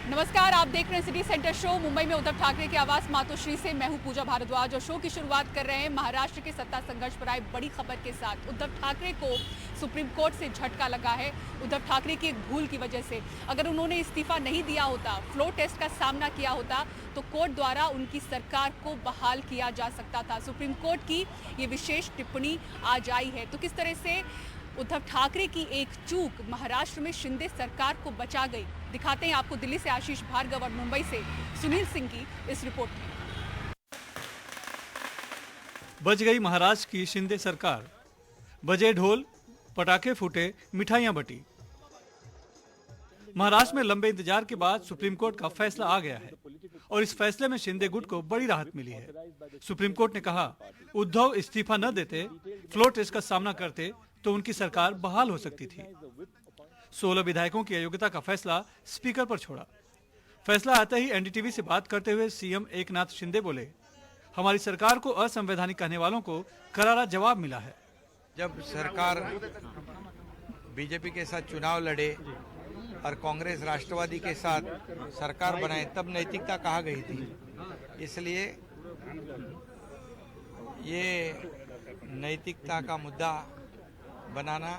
नमस्कार, आप देख रहे हैं सिटी सेंटर शो। मुंबई में उद्धव ठाकरे की आवास मातोश्री से मैं हूं पूजा भारद्वाज और शो की शुरुआत कर रहे हैं महाराष्ट्र के सत्ता संघर्ष पर आई बड़ी खबर के साथ। उद्धव ठाकरे को सुप्रीम कोर्ट से झटका लगा है। उद्धव ठाकरे की एक भूल की वजह से अगर उन्होंने इस्तीफा नहीं दिया होता, फ्लोर टेस्ट का सामना किया होता, तो कोर्ट द्वारा उनकी सरकार को बहाल किया जा सकता था। सुप्रीम कोर्ट की ये विशेष टिप्पणी आज आई है। तो किस तरह से उद्धव ठाकरे की एक चूक महाराष्ट्र में शिंदे सरकार को बचा गई, दिखाते हैं आपको दिल्ली से आशीष भार्गव और मुंबई से सुनील सिंह की इस रिपोर्ट में। बच गई महाराष्ट्र की शिंदे सरकार। बजे ढोल, पटाखे फूटे, मिठाइयां बटी। महाराष्ट्र में लंबे इंतजार के बाद सुप्रीम कोर्ट का फैसला आ गया है और इस फैसले में शिंदे गुट को बड़ी राहत मिली है। सुप्रीम कोर्ट ने कहा, उद्धव इस्तीफा न देते, फ्लोर टेस्ट का सामना करते तो उनकी सरकार बहाल हो सकती थी। 16 विधायकों की अयोग्यता का फैसला स्पीकर पर छोड़ा। फैसला आते ही एनडीटीवी से बात करते हुए सीएम एकनाथ शिंदे बोले, हमारी सरकार को असंवैधानिक कहने वालों को करारा जवाब मिला है। जब सरकार बीजेपी के साथ चुनाव लड़े और कांग्रेस राष्ट्रवादी के साथ सरकार बनाए, तब नैतिकता कहाँ गई थी। इसलिए ये नैतिकता का मुद्दा बनाना,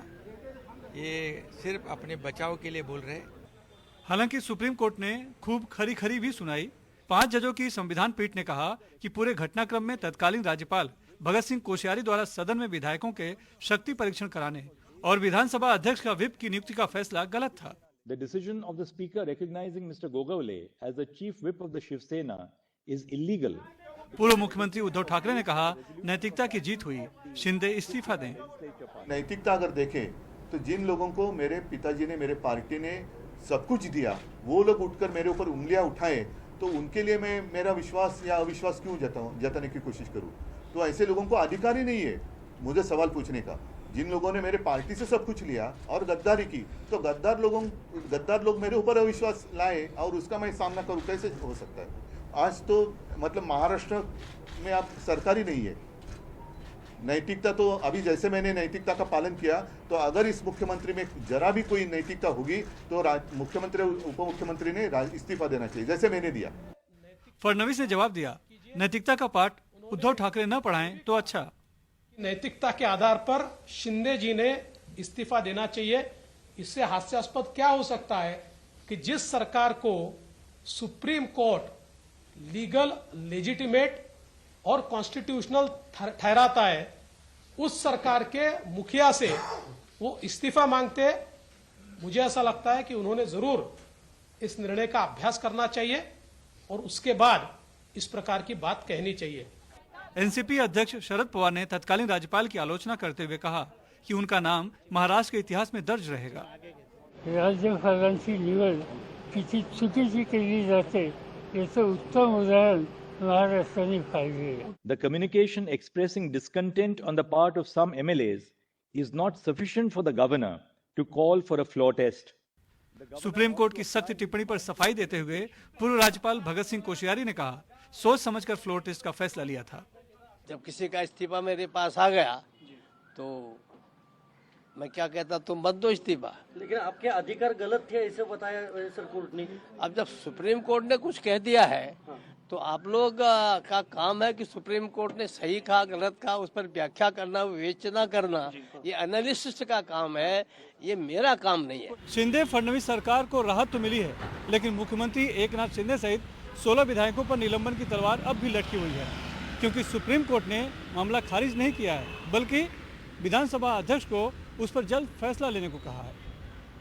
ये सिर्फ अपने बचाव के लिए बोल रहे। हालांकि सुप्रीम कोर्ट ने खूब खरी खरी भी सुनाई। 5 जजों की संविधान पीठ ने कहा कि पूरे घटनाक्रम में तत्कालीन राज्यपाल भगत सिंह कोश्यारी द्वारा सदन में विधायकों के शक्ति परीक्षण कराने और विधानसभा अध्यक्ष का व्हिप की नियुक्ति का फैसला गलत था। The decision of the speaker recognizing Mr. Gogole as the chief whip of the Shiv Sena is illegal. पूर्व मुख्यमंत्री उद्धव ठाकरे ने कहा, नैतिकता की जीत हुई, शिंदे इस्तीफा दें। नैतिकता अगर देखें तो जिन लोगों को मेरे पिताजी ने, मेरे पार्टी ने सब कुछ दिया, वो लोग उठकर मेरे ऊपर उंगलियां उठाए, तो उनके लिए मैं मेरा विश्वास या अविश्वास क्यों जताने की कोशिश करूं। तो ऐसे लोगों को अधिकार ही नहीं है मुझे सवाल पूछने का। जिन लोगों ने मेरे पार्टी से सब कुछ लिया और गद्दारी की, तो गद्दार लोग मेरे ऊपर अविश्वास लाए और उसका मैं सामना करूं, कैसे हो सकता है। आज तो मतलब महाराष्ट्र में अब सरकार ही नहीं है। नैतिकता तो अभी जैसे मैंने नैतिकता का पालन किया, तो अगर इस मुख्यमंत्री में जरा भी कोई नैतिकता होगी तो मुख्यमंत्री उप मुख्यमंत्री ने इस्तीफा देना चाहिए, जैसे मैंने दिया। फडणवीस ने जवाब दिया, नैतिकता का पाठ उद्धव ठाकरे न पढ़ाएं तो अच्छा। नैतिकता के आधार पर शिंदे जी ने इस्तीफा देना चाहिए। इससे हास्यास्पद क्या हो सकता है कि जिस सरकार को सुप्रीम कोर्ट लीगल, लेजिटिमेट और कॉन्स्टिट्यूशनल ठहराता है, उस सरकार के मुखिया से वो इस्तीफा मांगते। मुझे ऐसा लगता है कि उन्होंने जरूर इस निर्णय का अभ्यास करना चाहिए और उसके बाद इस प्रकार की बात कहनी चाहिए। एनसीपी अध्यक्ष शरद पवार ने तत्कालीन राज्यपाल की आलोचना करते हुए कहा कि उनका नाम महाराष्ट्र के इतिहास में दर्ज रहेगा। राज्यपालांची निवड किती चुकीची केली जाते याचं उत्तम उदाहरण महाराष्ट्राने पाहिले। The communication expressing discontent on the part of some MLAs is not sufficient for the governor to call for a floor test. Supreme court की सख्त टिप्पणी पर सफाई देते हुए पूर्व राज्यपाल भगत सिंह कोश्यारी ने कहा, सोच समझकर फ्लोर टेस्ट का फैसला लिया था। जब किसी का इस्तीफा मेरे पास आ गया तो मैं क्या कहता, तुम मत दो इस्तीफा। लेकिन आपके अधिकार गलत थे ऐसे बताया सर कोर्ट ने। अब जब सुप्रीम कोर्ट ने कुछ कह दिया है तो आप लोग का काम है कि सुप्रीम कोर्ट ने सही कहा गलत कहा उस पर व्याख्या करना, विवेचना करना, ये एनालिसिस्ट का काम है, ये मेरा काम नहीं है। शिंदे फडणवीस सरकार को राहत तो मिली है, लेकिन मुख्यमंत्री एकनाथ शिंदे सहित 16 विधायकों पर निलंबन की तलवार अब भी लटकी हुई है, क्योंकि सुप्रीम कोर्ट ने मामला खारिज नहीं किया है, बल्कि विधानसभा अध्यक्ष को उस पर जल्द फैसला लेने को कहा है।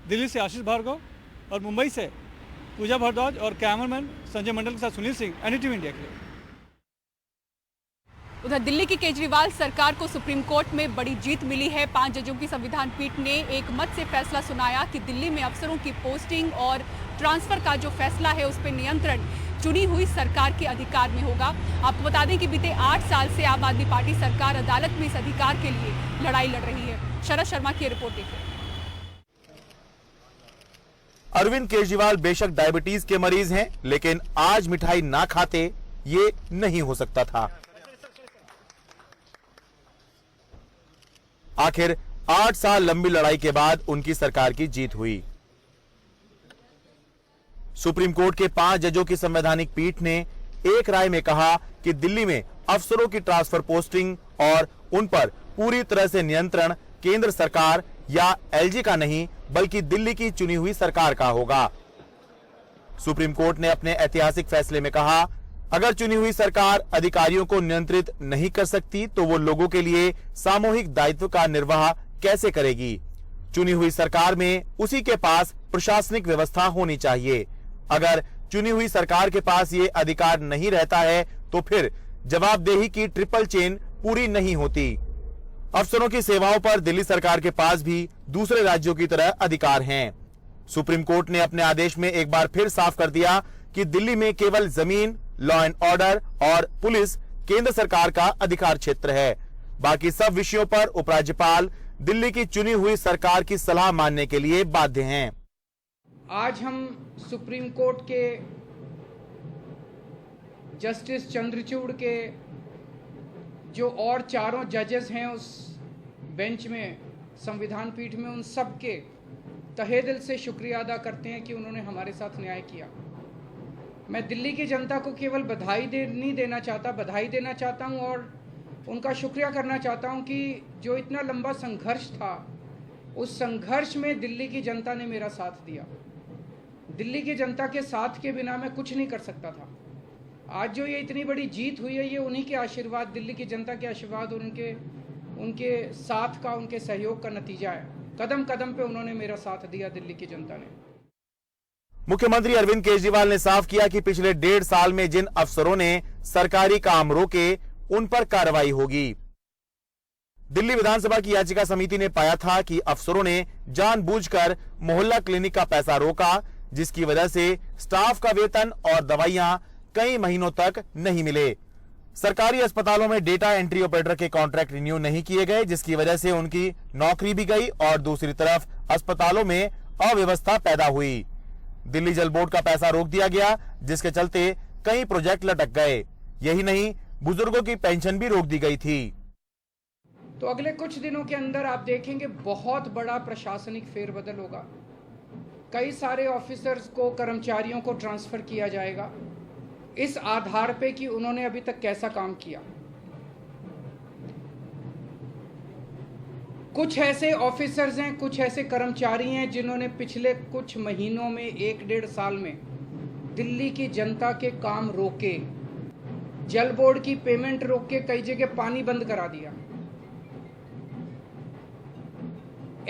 दिल्ली से आशीष भार्गव और मुंबई से पूजा भारद्वाज और कैमरामैन संजय मंडल के साथ सुनील सिंह, एनडीटीवी इंडिया के लिए। उधर दिल्ली की केजरीवाल सरकार को सुप्रीम कोर्ट में बड़ी जीत मिली है। 5 जजों की संविधान पीठ ने एक मत से फैसला सुनाया कि दिल्ली में अफसरों की पोस्टिंग और ट्रांसफर का जो फैसला है उस पर नियंत्रण चुनी हुई सरकार के अधिकार में होगा। आपको बता दें कि बीते 8 साल से आम आदमी पार्टी सरकार अदालत में इस अधिकार के लिए लड़ाई लड़ रही है। शरद शर्मा की रिपोर्ट देखिए। अरविंद केजरीवाल बेशक डायबिटीज के मरीज हैं, लेकिन आज मिठाई ना खाते ये नहीं हो सकता था। आखिर 8 साल लंबी लड़ाई के बाद उनकी सरकार की जीत हुई। सुप्रीम कोर्ट के 5 जजों की संवैधानिक पीठ ने एक राय में कहा कि दिल्ली में अफसरों की ट्रांसफर पोस्टिंग और उन पर पूरी तरह से नियंत्रण केंद्र सरकार या एलजी का नहीं बल्कि दिल्ली की चुनी हुई सरकार का होगा। सुप्रीम कोर्ट ने अपने ऐतिहासिक फैसले में कहा, अगर चुनी हुई सरकार अधिकारियों को नियंत्रित नहीं कर सकती तो वो लोगों के लिए सामूहिक दायित्व का निर्वाह कैसे करेगी। चुनी हुई सरकार में उसी के पास प्रशासनिक व्यवस्था होनी चाहिए। अगर चुनी हुई सरकार के पास ये अधिकार नहीं रहता है तो फिर जवाबदेही की ट्रिपल चेन पूरी नहीं होती। अफसरों की सेवाओं पर दिल्ली सरकार के पास भी दूसरे राज्यों की तरह अधिकार हैं। सुप्रीम कोर्ट ने अपने आदेश में एक बार फिर साफ कर दिया कि दिल्ली में केवल जमीन, लॉ एंड ऑर्डर और पुलिस केंद्र सरकार का अधिकार क्षेत्र है। बाकी सब विषयों पर उपराज्यपाल दिल्ली की चुनी हुई सरकार की सलाह मानने के लिए बाध्य हैं। आज हम सुप्रीम कोर्ट के जस्टिस चंद्रचूड़ के जो और चारों जजेस हैं उस बेंच में, संविधान पीठ में, उन सब के तहे दिल से शुक्रिया अदा करते हैं कि उन्होंने हमारे साथ न्याय किया। मैं दिल्ली की जनता को केवल बधाई देना चाहता हूं और उनका शुक्रिया करना चाहता हूं कि जो इतना लंबा संघर्ष था, उस संघर्ष में दिल्ली की जनता ने मेरा साथ दिया। दिल्ली की जनता के साथ के बिना मैं कुछ नहीं कर सकता था। आज जो ये इतनी बड़ी जीत हुई है, ये उन्हीं के आशीर्वाद, दिल्ली की जनता के आशीर्वाद और उनके साथ का, उनके सहयोग का नतीजा है। कदम कदम पे उन्होंने मेरा साथ दिया दिल्ली की जनता ने। मुख्यमंत्री अरविंद केजरीवाल ने साफ किया कि पिछले 1.5 साल में जिन अफसरों ने सरकारी काम रोके उन पर कार्रवाई होगी। दिल्ली विधानसभा की याचिका समिति ने पाया था कि अफसरों ने जानबूझकर मोहल्ला क्लिनिक का पैसा रोका, जिसकी वजह से स्टाफ का वेतन और दवाइयां कई महीनों तक नहीं मिले। सरकारी अस्पतालों में डेटा एंट्री ऑपरेटर के कॉन्ट्रैक्ट रिन्यू नहीं किए गए, जिसकी वजह से उनकी नौकरी भी गई और दूसरी तरफ अस्पतालों में अव्यवस्था पैदा हुई। दिल्ली जल बोर्ड का पैसा रोक दिया गया, जिसके चलते कई प्रोजेक्ट लटक गए। यही नहीं, बुजुर्गों की पेंशन भी रोक दी गई थी। तो अगले कुछ दिनों के अंदर आप देखेंगे बहुत बड़ा प्रशासनिक फेरबदल होगा। कई सारे ऑफिसर्स को, कर्मचारियों को ट्रांसफर किया जाएगा इस आधार पे कि उन्होंने अभी तक कैसा काम किया। कुछ ऐसे ऑफिसर्स हैं, कुछ ऐसे कर्मचारी हैं जिन्होंने पिछले कुछ महीनों में, 1-1.5 साल में दिल्ली की जनता के काम रोके, जल बोर्ड की पेमेंट रोक के कई जगह पानी बंद करा दिया।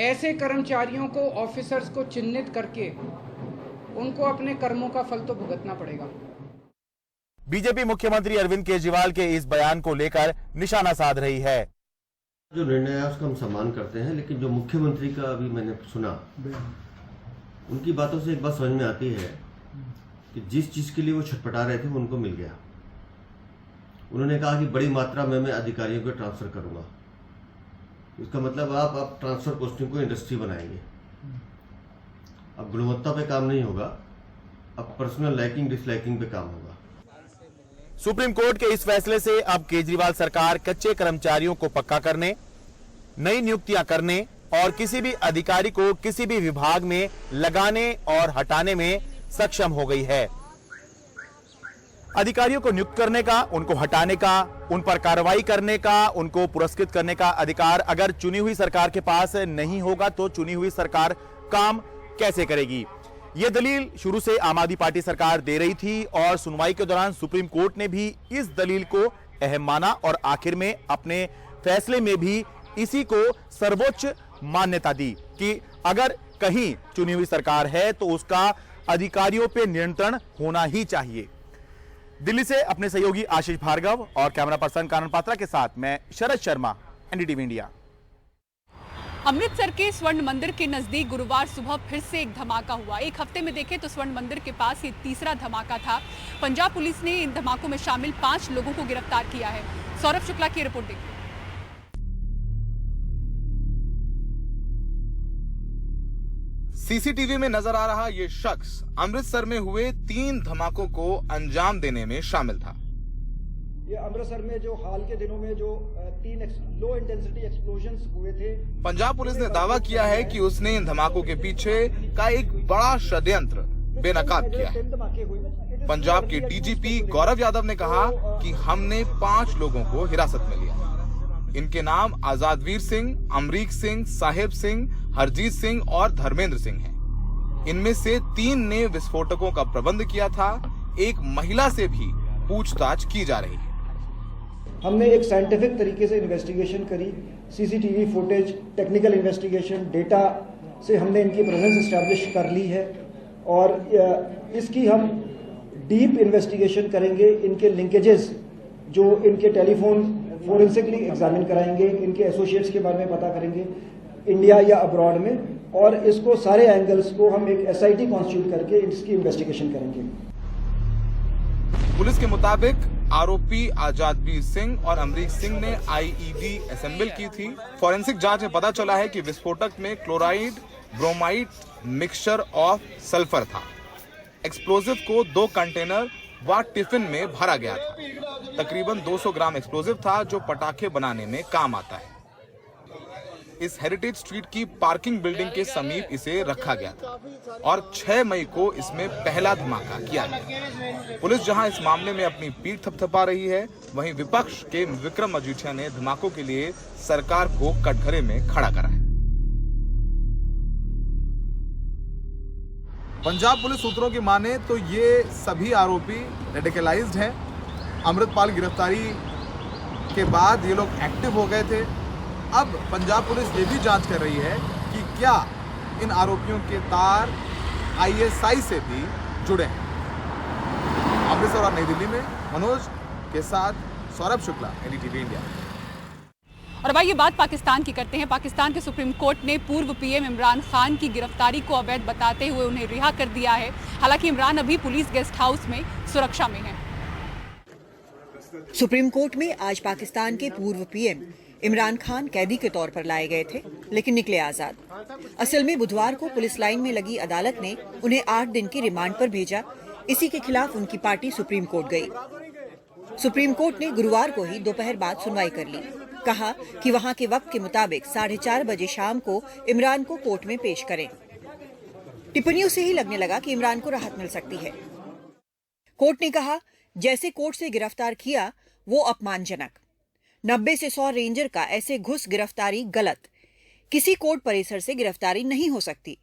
ऐसे कर्मचारियों को, ऑफिसर्स को चिन्हित करके उनको अपने कर्मों का फल तो भुगतना पड़ेगा। बीजेपी मुख्यमंत्री अरविंद केजरीवाल के इस बयान को लेकर निशाना साध रही है। जो निर्णय है उसका हम सम्मान करते हैं, लेकिन जो मुख्यमंत्री का अभी मैंने सुना, उनकी बातों से एक बात समझ में आती है कि जिस चीज के लिए वो छटपटा रहे थे वो उनको मिल गया। उन्होंने कहा कि बड़ी मात्रा में मैं अधिकारियों को ट्रांसफर करूंगा। इसका मतलब आप ट्रांसफर पोस्टिंग को इंडस्ट्री बनाएंगे। अब गुणवत्ता पे काम नहीं होगा, अब पर्सनल लाइकिंग डिसलाइकिंग पे काम होगा। सुप्रीम कोर्ट के इस फैसले से अब केजरीवाल सरकार कच्चे कर्मचारियों को पक्का करने, नई नियुक्तियां करने और किसी भी अधिकारी को किसी भी विभाग में लगाने और हटाने में सक्षम हो गई है। अधिकारियों को नियुक्त करने का, उनको हटाने का, उन पर कार्रवाई करने का, उनको पुरस्कृत करने का अधिकार अगर चुनी हुई सरकार के पास नहीं होगा तो चुनी हुई सरकार काम कैसे करेगी? यह दलील शुरू से आम आदमी पार्टी सरकार दे रही थी और सुनवाई के दौरान सुप्रीम कोर्ट ने भी इस दलील को अहम माना और आखिर में अपने फैसले में भी इसी को सर्वोच्च मान्यता दी कि अगर कहीं चुनी हुई सरकार है तो उसका अधिकारियों पे नियंत्रण होना ही चाहिए। दिल्ली से अपने सहयोगी आशीष भार्गव और कैमरा पर्सन कानन पात्रा के साथ मैं शरद शर्मा, एनडीटीवी इंडिया। अमृतसर के स्वर्ण मंदिर के नजदीक गुरुवार सुबह फिर से एक धमाका हुआ। एक हफ्ते में देखें तो स्वर्ण मंदिर के पास ये तीसरा धमाका था। पंजाब पुलिस ने इन धमाकों में शामिल 5 लोगों को गिरफ्तार किया है। सौरभ शुक्ला की रिपोर्ट देखिए। सीसीटीवी में नजर आ रहा ये शख्स अमृतसर में हुए 3 धमाकों को अंजाम देने में शामिल था। ये अमृतसर में जो हाल के दिनों में जो 3 लो इंटेंसिटी एक्सप्लोजन्स हुए थे। पंजाब पुलिस ने दावा किया है कि उसने इन धमाकों के पीछे का एक बड़ा षड्यंत्र बेनकाब किया है। पंजाब के डीजीपी गौरव यादव ने कहा कि हमने 5 लोगों को हिरासत में लिया। इनके नाम आजादवीर सिंह, अमरीक सिंह, साहिब सिंह, हरजीत सिंह और धर्मेंद्र सिंह हैं। इनमें से 3 ने विस्फोटकों का प्रबंध किया था। एक महिला से भी पूछताछ की जा रही है। हमने एक साइंटिफिक तरीके से इन्वेस्टिगेशन करी, CCTV footage, technical investigation, data से हमने इनकी प्रेजेंस एस्टैब्लिश कर ली है और इसकी हम डीप इन्वेस्टिगेशन करेंगे। इनके लिंकेजेस जो इनके टेलीफोन फोरेंसिकली एग्जामिन कराएंगे, इनके एसोसिएट्स के बारे में पता करेंगे इंडिया या अब्रॉड में, और इसको सारे एंगल्स को हम एक एसआईटी कॉन्स्टिट्यूट करके इसकी इन्वेस्टिगेशन करेंगे। पुलिस के मुताबिक आरोपी आजादवीर सिंह और अमरीक सिंह ने आईईडी असेंबल की थी। फॉरेंसिक जांच में पता चला है कि विस्फोटक में chloride bromide mixture of sulphur था। एक्सप्लोजिव को 2 कंटेनर व टिफिन में भरा गया था। तकरीबन 200 ग्राम एक्सप्लोजिव था जो पटाखे बनाने में काम आता है। इस हेरिटेज स्ट्रीट की पार्किंग बिल्डिंग के समीप इसे रखा गया था और 6 मई को इसमें पहला धमाका किया गया। पुलिस जहां इस मामले में अपनी पीठ थपथपा रही है, वहीं विपक्ष के विक्रम मजीठिया ने धमाकों के लिए सरकार को कटघरे में खड़ा करा है। पंजाब पुलिस सूत्रों की माने तो ये सभी आरोपी रेडिकलाइज्ड हैं। अमृतपाल गिरफ्तारी के बाद ये लोग एक्टिव हो गए थे। अब पंजाब पुलिस ये भी जांच कर रही है कि क्या इन आरोपियों के तार आईएसआई से भी जुड़े हैं। अमृतसर और नई दिल्ली में मनोज के साथ सौरभ शुक्ला, एनडीटीवी इंडिया। और अब आइए बात पाकिस्तान की करते हैं। पाकिस्तान के सुप्रीम कोर्ट ने पूर्व पीएम इमरान खान की गिरफ्तारी को अवैध बताते हुए उन्हें रिहा कर दिया है। हालांकि इमरान अभी पुलिस गेस्ट हाउस में सुरक्षा में हैं। सुप्रीम कोर्ट में आज पाकिस्तान के पूर्व पीएम इमरान खान कैदी के तौर पर लाए गए थे, लेकिन निकले आजाद। असल में बुधवार को पुलिस लाइन में लगी अदालत ने उन्हें 8 दिन की रिमांड पर भेजा। इसी के खिलाफ उनकी पार्टी सुप्रीम कोर्ट गई। सुप्रीम कोर्ट ने गुरुवार को ही दोपहर बाद सुनवाई कर ली। कहा कि वहां के वक्त के मुताबिक 4:30 बजे शाम को इमरान को कोर्ट में पेश करें। टिप्पणियों से ही लगने लगा कि इमरान को राहत मिल सकती है। कोर्ट ने कहा, जैसे कोर्ट से गिरफ्तार किया वो अपमानजनक। 90 से 100 रेंजर का ऐसे घुस गिरफ्तारी गलत। किसी कोर्ट परिसर से गिरफ्तारी नहीं हो सकती।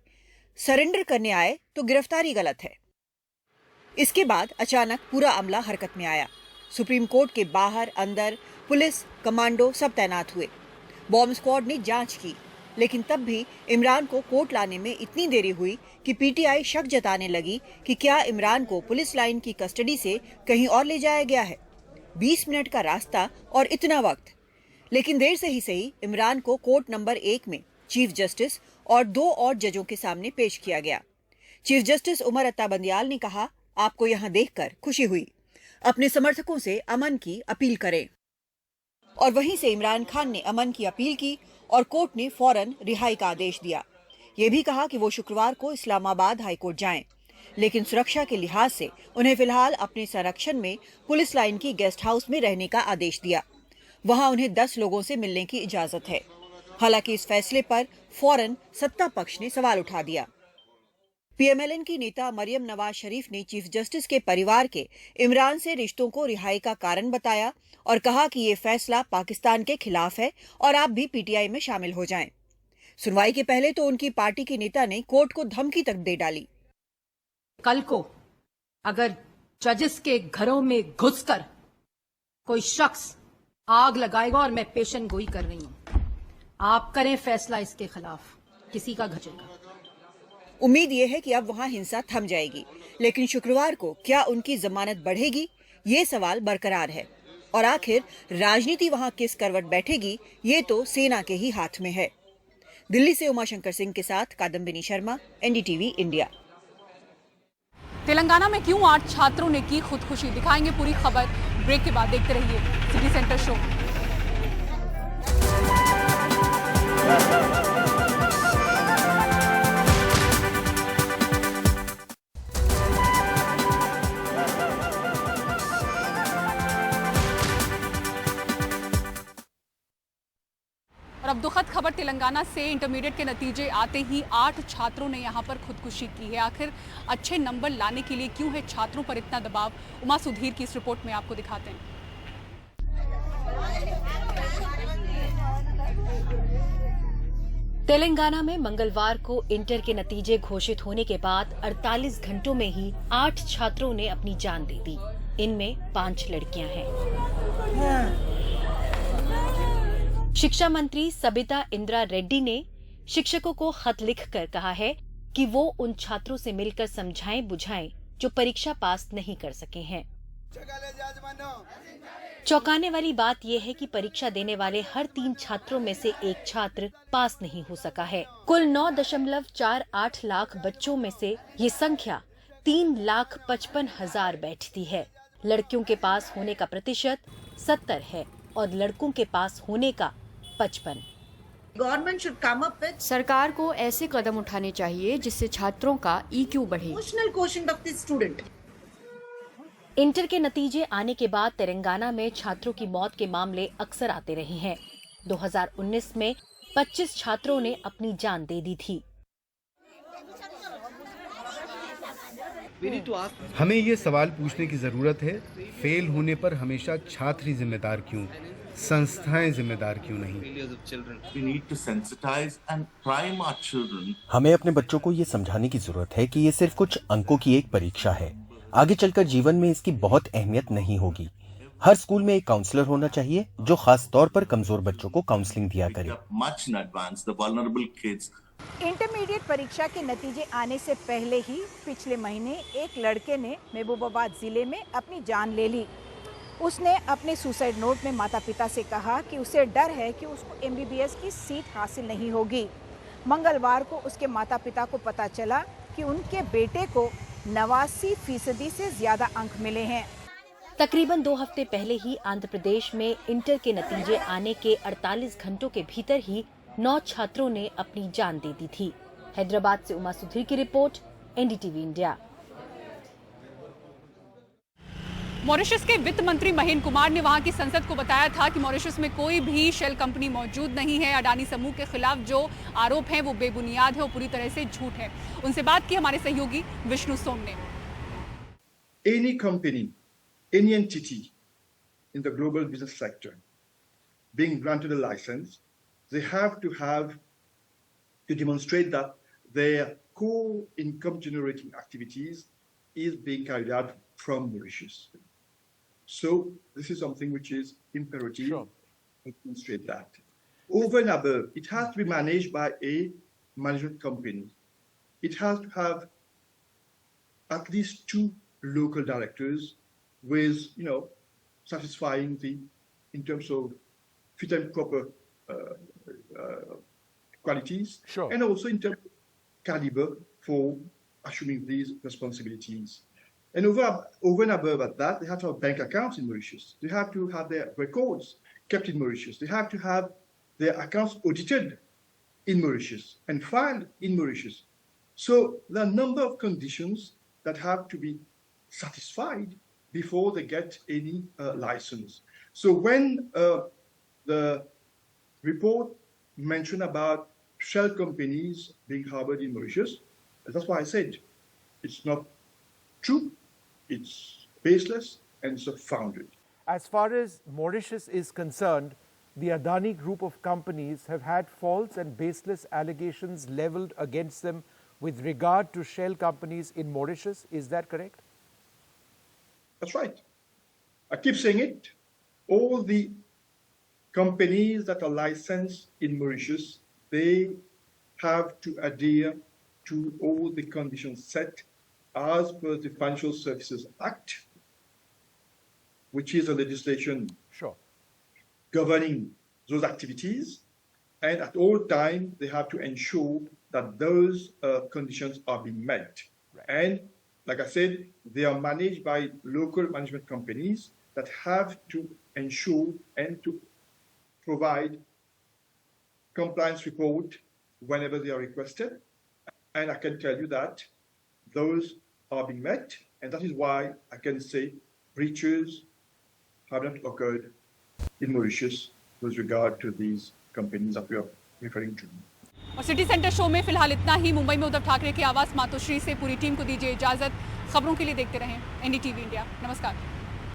सरेंडर करने आए तो गिरफ्तारी गलत है। इसके बाद अचानक पूरा अमला हरकत में आया। सुप्रीम कोर्ट के बाहर अंदर पुलिस, कमांडो सब तैनात हुए। बॉम्ब स्क्वाड ने जांच की, लेकिन तब भी इमरान को कोर्ट लाने में इतनी देरी हुई कि पीटीआई शक जताने लगी कि क्या इमरान को पुलिस लाइन की कस्टडी से कहीं और ले जाया गया है। 20 मिनट का रास्ता और इतना वक्त। लेकिन देर से ही सही इमरान को कोर्ट नंबर 1 में चीफ जस्टिस और 2 और जजों के सामने पेश किया गया। चीफ जस्टिस उमर अत्ता बंदियाल ने कहा, आपको यहाँ देखकर खुशी हुई। अपने समर्थकों से अमन की अपील करें। और वहीं से इमरान खान ने अमन की अपील की और कोर्ट ने फौरन रिहाई का आदेश दिया। ये भी कहा कि वो शुक्रवार को इस्लामाबाद हाईकोर्ट जाएं, लेकिन सुरक्षा के लिहाज से उन्हें फिलहाल अपने संरक्षण में पुलिस लाइन की गेस्ट हाउस में रहने का आदेश दिया। वहां उन्हें 10 लोगों से मिलने की इजाजत है। हालांकि इस फैसले पर फौरन सत्ता पक्ष ने सवाल उठा दिया। पीएमएलएन की नेता मरियम नवाज शरीफ ने चीफ जस्टिस के परिवार के इमरान से रिश्तों को रिहाई का कारण बताया और कहा कि ये फैसला पाकिस्तान के खिलाफ है और आप भी पीटीआई में शामिल हो जाएं। सुनवाई के पहले तो उनकी पार्टी के नेता ने कोर्ट को धमकी तक दे डाली। कल को अगर जजेस के घरों में घुसकर कोई शख्स आग लगाएगा और मैं पेशन गोई कर रही हूं, आप करें फैसला इसके खिलाफ, किसी का घचेगा। उम्मीद ये है कि अब वहां हिंसा थम जाएगी, लेकिन शुक्रवार को क्या उनकी जमानत बढ़ेगी, ये सवाल बरकरार है। और आखिर राजनीति वहां किस करवट बैठेगी, ये तो सेना के ही हाथ में है। दिल्ली से उमाशंकर सिंह के साथ कादम्बिनी शर्मा, एनडीटीवी इंडिया। तेलंगाना में क्यों 8 छात्रों ने की खुदकुशी, दिखाएंगे पूरी खबर। ब्रेक के बाद देखते रहिए सिटी सेंटर शो। और अब दुखद खबर तेलंगाना से। इंटरमीडिएट के नतीजे आते ही 8 छात्रों ने यहां पर खुदकुशी की है। आखिर अच्छे नंबर लाने के लिए क्यों है छात्रों पर इतना दबाव? उमा सुधीर की इस रिपोर्ट में आपको दिखाते हैं। तेलंगाना में मंगलवार को इंटर के नतीजे घोषित होने के बाद 48 घंटों में ही 8 छात्रों ने अपनी जान दे दी। इनमें 5 लड़कियां हैं। शिक्षा मंत्री सबिता इंद्रा रेड्डी ने शिक्षकों को खत लिखकर कहा है कि वो उन छात्रों से मिलकर समझाएं बुझाएं जो परीक्षा पास नहीं कर सके हैं। चौंकाने वाली बात यह है कि परीक्षा देने वाले हर 3 छात्रों में से एक छात्र पास नहीं हो सका है। कुल 9.48 लाख बच्चों में से ये संख्या 3,55,000 बैठती है। लड़कियों के पास होने का प्रतिशत 70 है और लड़कों के पास होने का 55। Government should come up with, सरकार को ऐसे कदम उठाने चाहिए जिससे छात्रों का EQ बढ़े। Emotional quotient of the student. Inter के नतीजे आने के बाद तेलंगाना में छात्रों की मौत के मामले अक्सर आते रहे हैं। 2019 में 25 छात्रों ने अपनी जान दे दी थी। हमें ये सवाल पूछने की जरूरत है, फेल होने पर हमेशा छात्र ही जिम्मेदार क्यों, संस्थाएं जिम्मेदार क्यों नहीं? हमें अपने बच्चों को ये समझाने की जरूरत है कि ये सिर्फ कुछ अंकों की एक परीक्षा है। आगे चलकर जीवन में इसकी बहुत अहमियत नहीं होगी। हर स्कूल में एक काउंसलर होना चाहिए जो खास तौर पर कमजोर बच्चों को काउंसलिंग दिया करे। इंटरमीडिएट परीक्षा के नतीजे आने से पहले ही पिछले महीने एक लड़के ने महबूबाबाद जिले में अपनी जान ले ली। उसने अपने सुसाइड नोट में माता पिता से कहा कि उसे डर है कि उसको MBBS की सीट हासिल नहीं होगी। मंगलवार को उसके माता पिता को पता चला कि उनके बेटे को 89% से ज्यादा अंक मिले हैं। तकरीबन 2 हफ्ते पहले ही आंध्र प्रदेश में इंटर के नतीजे आने के 48 घंटों के भीतर ही 9 छात्रों ने अपनी जान दे दी थी। हैदराबाद से उमा सुधीर की रिपोर्ट, NDTV इंडिया। मॉरिशस के वित्त मंत्री महेंद्र कुमार ने वहां की संसद को बताया था कि मॉरिशस में कोई भी शेल कंपनी मौजूद नहीं है। अडानी समूह के खिलाफ जो आरोप हैं वो बेबुनियाद है और पूरी तरह से झूठ है। उनसे बात की हमारे सहयोगी विष्णु सोम ने। Any company, any entity in the global business sector being granted a license, they have to demonstrate that their core income generating activities is being carried out from Mauritius. So this is something which is imperative to demonstrate that. Over and above, it has to be managed by a management company. It has to have at least 2 local directors with, satisfying in terms of fit and proper qualities, and also in terms of caliber for assuming these responsibilities. And over and above that, they have to have bank accounts in Mauritius. They have to have their records kept in Mauritius. They have to have their accounts audited in Mauritius and filed in Mauritius. So there are a number of conditions that have to be satisfied before they get any license. So when the report mentioned about shell companies being harbored in Mauritius, that's why I said it's not true, it's baseless, and it's founded. As far as Mauritius is concerned, the Adani group of companies have had false and baseless allegations leveled against them with regard to shell companies in Mauritius. Is that correct? That's right. I keep saying it. All the companies that are licensed in Mauritius, they have to adhere to all the conditions set as per the Financial Services Act, which is a legislation governing those activities. And at all times, they have to ensure that those conditions are being met. And like I said, they are managed by local management companies that have to ensure and to provide compliance report whenever they are requested. And I can tell you that those are being met, and that is why I can say breaches have not occurred in Mauritius with regard to these companies that we are referring to. और city centre show में फिलहाल इतना ही। मुंबई में उद्धव ठाकरे के आवास मातोश्री से पूरी team को दीजिए इजाजत। खबरों के लिए देखते रहें NDTV इंडिया। नमस्कार।